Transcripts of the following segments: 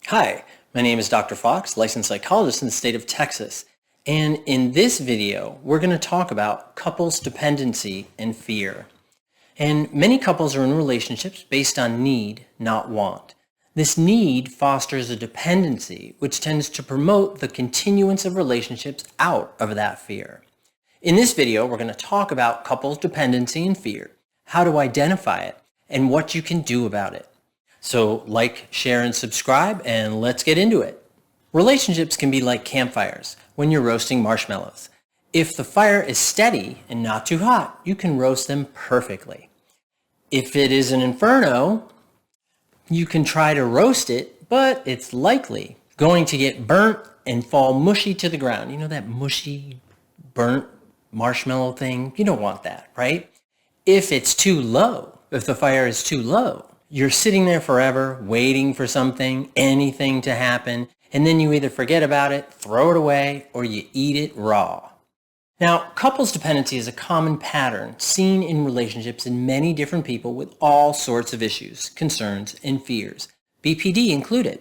Hi, my name is Dr. Fox, licensed psychologist in the state of Texas. And in this video, we're going to talk about couples dependency and fear. And many couples are in relationships based on need, not want. This need fosters a dependency, which tends to promote the continuance of relationships out of that fear. In this video, we're going to talk about couples dependency and fear, how to identify it, and what you can do about it. So like, share, and subscribe, and let's get into it. Relationships can be like campfires when you're roasting marshmallows. If the fire is steady and not too hot, you can roast them perfectly. If it is an inferno, you can try to roast it, but it's likely going to get burnt and fall mushy to the ground. You know that mushy, burnt marshmallow thing? You don't want that, right? If it's too low, if the fire is too low, you're sitting there forever waiting for anything to happen, and then you either forget about it, throw it away, or you eat it raw. Now, couples dependency is a common pattern seen in relationships in many different people with all sorts of issues, concerns, and fears, BPD included.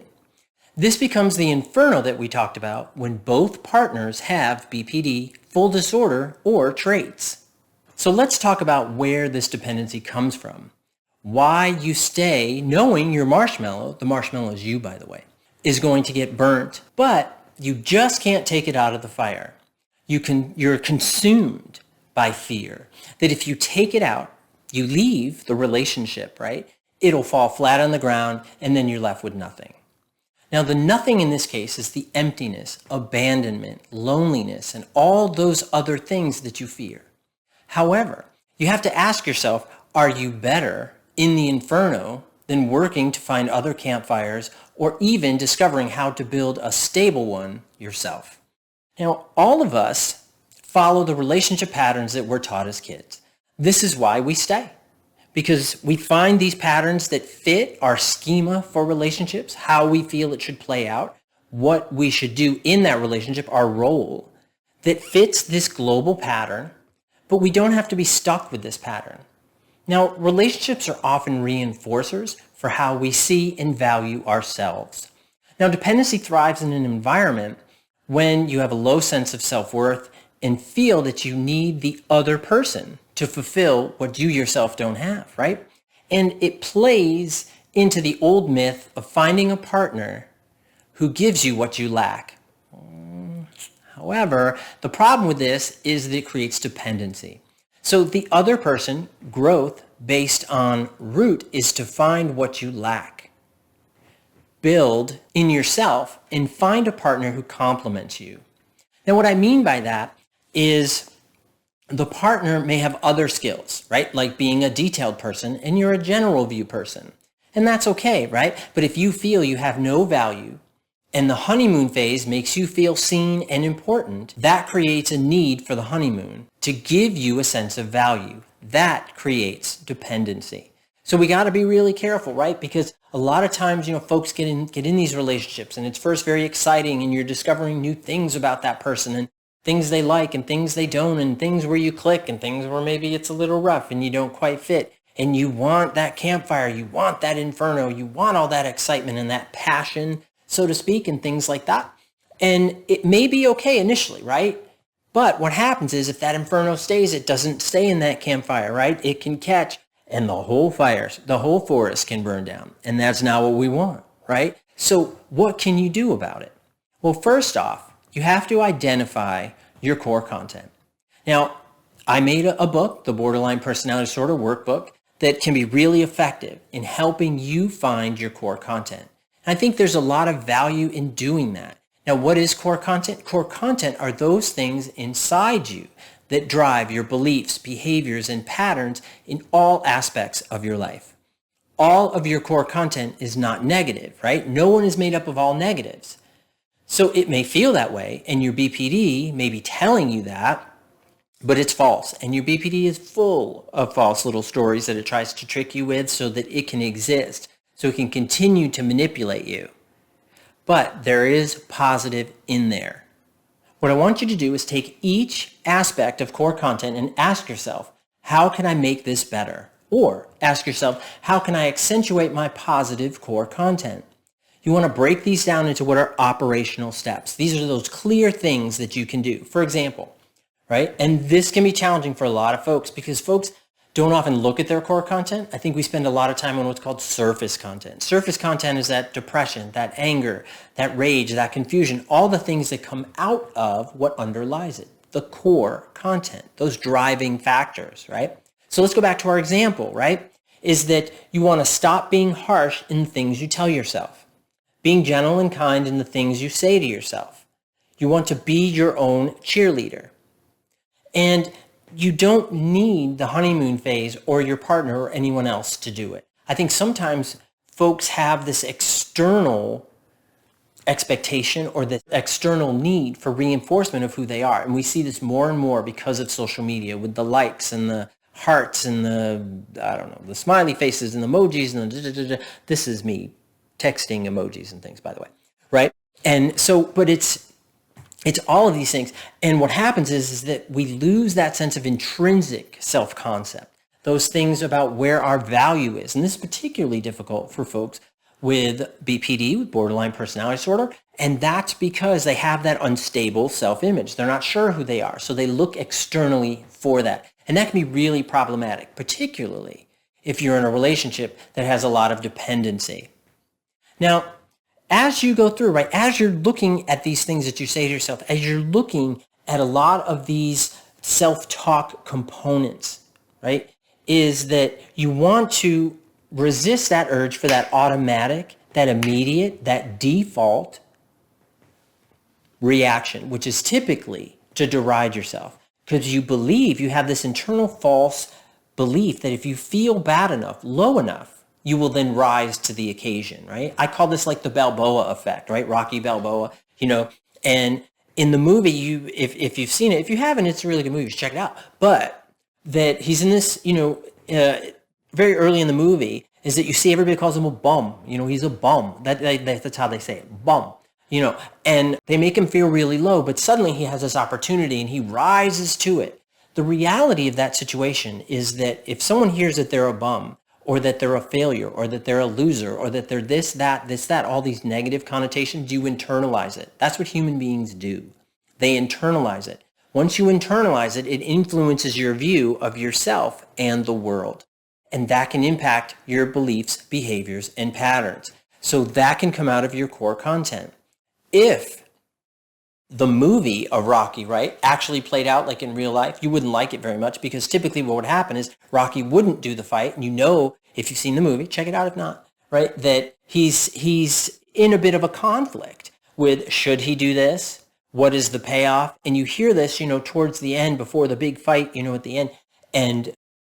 This becomes the inferno that we talked about when both partners have BPD, full disorder, or traits. So let's talk about where this dependency comes from. Why you stay knowing your marshmallow, the marshmallow is you by the way, is going to get burnt, but you just can't take it out of the fire. You're consumed by fear that if you take it out, you leave the relationship, right? It'll fall flat on the ground and then you're left with nothing. Now the nothing in this case is the emptiness, abandonment, loneliness, and all those other things that you fear. However, you have to ask yourself, are you better in the inferno than working to find other campfires or even discovering how to build a stable one yourself? Now, all of us follow the relationship patterns that we're taught as kids. This is why we stay, because we find these patterns that fit our schema for relationships, how we feel it should play out, what we should do in that relationship, our role, that fits this global pattern, but we don't have to be stuck with this pattern. Now, relationships are often reinforcers for how we see and value ourselves. Now, dependency thrives in an environment when you have a low sense of self-worth and feel that you need the other person to fulfill what you yourself don't have, right? And it plays into the old myth of finding a partner who gives you what you lack. However, the problem with this is that it creates dependency. So the other person, growth based on root, is to find what you lack. Build in yourself and find a partner who complements you. Now what I mean by that is the partner may have other skills, right? Like being a detailed person and you're a general view person. And that's okay, right? But if you feel you have no value and the honeymoon phase makes you feel seen and important, that creates a need for the honeymoon to give you a sense of value. That creates dependency. So we got to be really careful, right? Because a lot of times, folks get in these relationships and it's first very exciting and you're discovering new things about that person and things they like and things they don't and things where you click and things where maybe it's a little rough and you don't quite fit. And you want that campfire, you want that inferno, you want all that excitement and that passion, so to speak, and things like that. And it may be okay initially, right? But what happens is if that inferno stays, it doesn't stay in that campfire, right? It can catch and the whole forest can burn down. And that's not what we want, right? So what can you do about it? Well, first off, you have to identify your core content. Now, I made a book, the Borderline Personality Disorder Workbook, that can be really effective in helping you find your core content. I think there's a lot of value in doing that. Now, what is core content? Core content are those things inside you that drive your beliefs, behaviors, and patterns in all aspects of your life. All of your core content is not negative, right? No one is made up of all negatives. So it may feel that way, and your BPD may be telling you that, but it's false. And your BPD is full of false little stories that it tries to trick you with so that it can exist, so it can continue to manipulate you. But there is positive in there. What I want you to do is take each aspect of core content and ask yourself, how can I make this better? Or ask yourself, how can I accentuate my positive core content? You want to break these down into what are operational steps. These are those clear things that you can do. For example, right? And this can be challenging for a lot of folks because folks don't often look at their core content. I think we spend a lot of time on what's called surface content. Surface content is that depression, that anger, that rage, that confusion, all the things that come out of what underlies it, the core content, those driving factors, right? So let's go back to our example, right? Is that you want to stop being harsh in the things you tell yourself, being gentle and kind in the things you say to yourself. You want to be your own cheerleader. And you don't need the honeymoon phase or your partner or anyone else to do it. I think sometimes folks have this external expectation or this external need for reinforcement of who they are. And we see this more and more because of social media with the likes and the hearts and the smiley faces and the emojis and the this is me texting emojis and things, by the way, right? And so, but it's all of these things. And what happens is that we lose that sense of intrinsic self-concept, those things about where our value is. And this is particularly difficult for folks with BPD, with borderline personality disorder. And that's because they have that unstable self-image. They're not sure who they are. So they look externally for that. And that can be really problematic, particularly if you're in a relationship that has a lot of dependency. Now, as you go through, right, as you're looking at these things that you say to yourself, as you're looking at a lot of these self-talk components, right, is that you want to resist that urge for that automatic, that immediate, that default reaction, which is typically to deride yourself because you believe you have this internal false belief that if you feel bad enough, low enough, you will then rise to the occasion, right? I call this like the Balboa effect, right? Rocky Balboa, and in the movie, if you've seen it, if you haven't, it's a really good movie, just check it out. But that he's in this, very early in the movie is that you see everybody calls him a bum. He's a bum. That's how they say it, bum. And they make him feel really low, but suddenly he has this opportunity and he rises to it. The reality of that situation is that if someone hears that they're a bum, or that they're a failure, or that they're a loser, or that they're this, that, all these negative connotations, you internalize it. That's what human beings do. They internalize it. Once you internalize it, it influences your view of yourself and the world. And that can impact your beliefs, behaviors, and patterns. So that can come out of your core content. If the movie of Rocky, right, actually played out like in real life, you wouldn't like it very much because typically what would happen is Rocky wouldn't do the fight. And if you've seen the movie, check it out if not, right, that he's in a bit of a conflict with should he do this? What is the payoff? And you hear this, towards the end before the big fight, at the end. And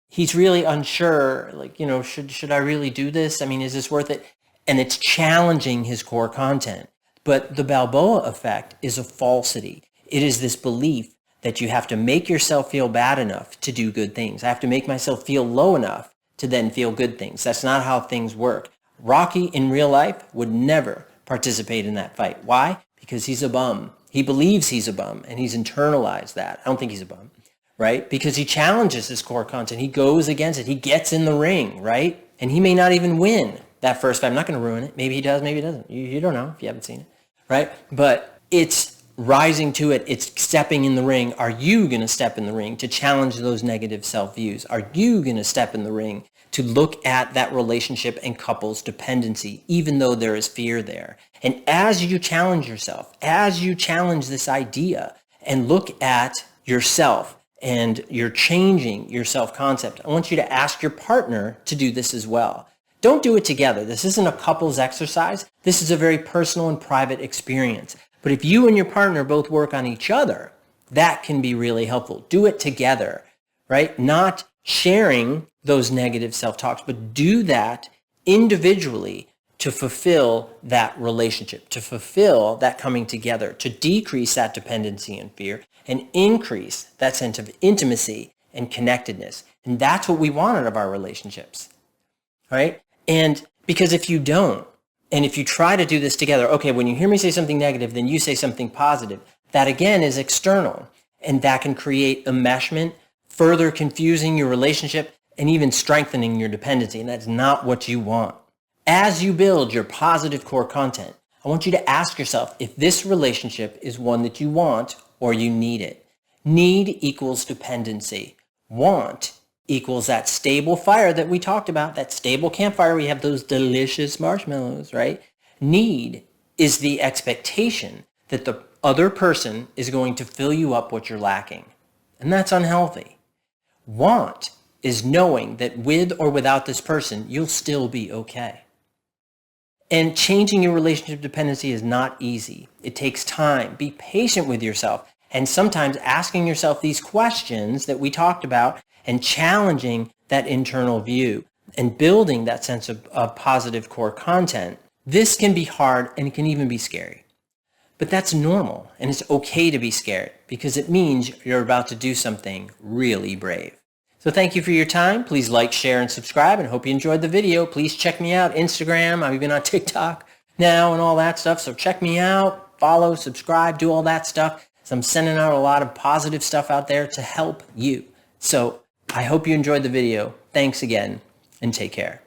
he's really unsure, like, should I really do this? I mean, is this worth it? And it's challenging his core content. But the Balboa effect is a falsity. It is this belief that you have to make yourself feel bad enough to do good things. I have to make myself feel low enough to then feel good things. That's not how things work. Rocky in real life would never participate in that fight. Why? Because he's a bum. He believes he's a bum and he's internalized that. I don't think he's a bum, right? Because he challenges his core content. He goes against it. He gets in the ring, right? And he may not even win that first fight. I'm not going to ruin it. Maybe he does, maybe he doesn't. You don't know if you haven't seen it, right? But it's rising to it. It's stepping in the ring. Are you going to step in the ring to challenge those negative self-views? Are you going to step in the ring to look at that relationship and couple's dependency, even though there is fear there? And as you challenge yourself, as you challenge this idea and look at yourself and you're changing your self-concept, I want you to ask your partner to do this as well. Don't do it together. This isn't a couple's exercise. This is a very personal and private experience. But if you and your partner both work on each other, that can be really helpful. Do it together, right? Not sharing those negative self-talks, but do that individually to fulfill that relationship, to fulfill that coming together, to decrease that dependency and fear and increase that sense of intimacy and connectedness. And that's what we want out of our relationships, right? And because if you don't, and if you try to do this together, okay, when you hear me say something negative, then you say something positive, that again is external. And that can create enmeshment, further confusing your relationship, and even strengthening your dependency. And that's not what you want. As you build your positive core content, I want you to ask yourself if this relationship is one that you want or you need it. Need equals dependency. Want equals that stable fire that we talked about, that stable campfire. We have those delicious marshmallows, right? Need is the expectation that the other person is going to fill you up what you're lacking. And that's unhealthy. Want is knowing that with or without this person, you'll still be okay. And changing your relationship dependency is not easy. It takes time. Be patient with yourself. And sometimes asking yourself these questions that we talked about and challenging that internal view and building that sense of positive core content. This can be hard and it can even be scary. But that's normal, and it's okay to be scared because it means you're about to do something really brave. So thank you for your time. Please like, share, and subscribe, and hope you enjoyed the video. Please check me out, Instagram. I'm even on TikTok now and all that stuff. So check me out, follow, subscribe, do all that stuff. So I'm sending out a lot of positive stuff out there to help you. So I hope you enjoyed the video. Thanks again, and take care.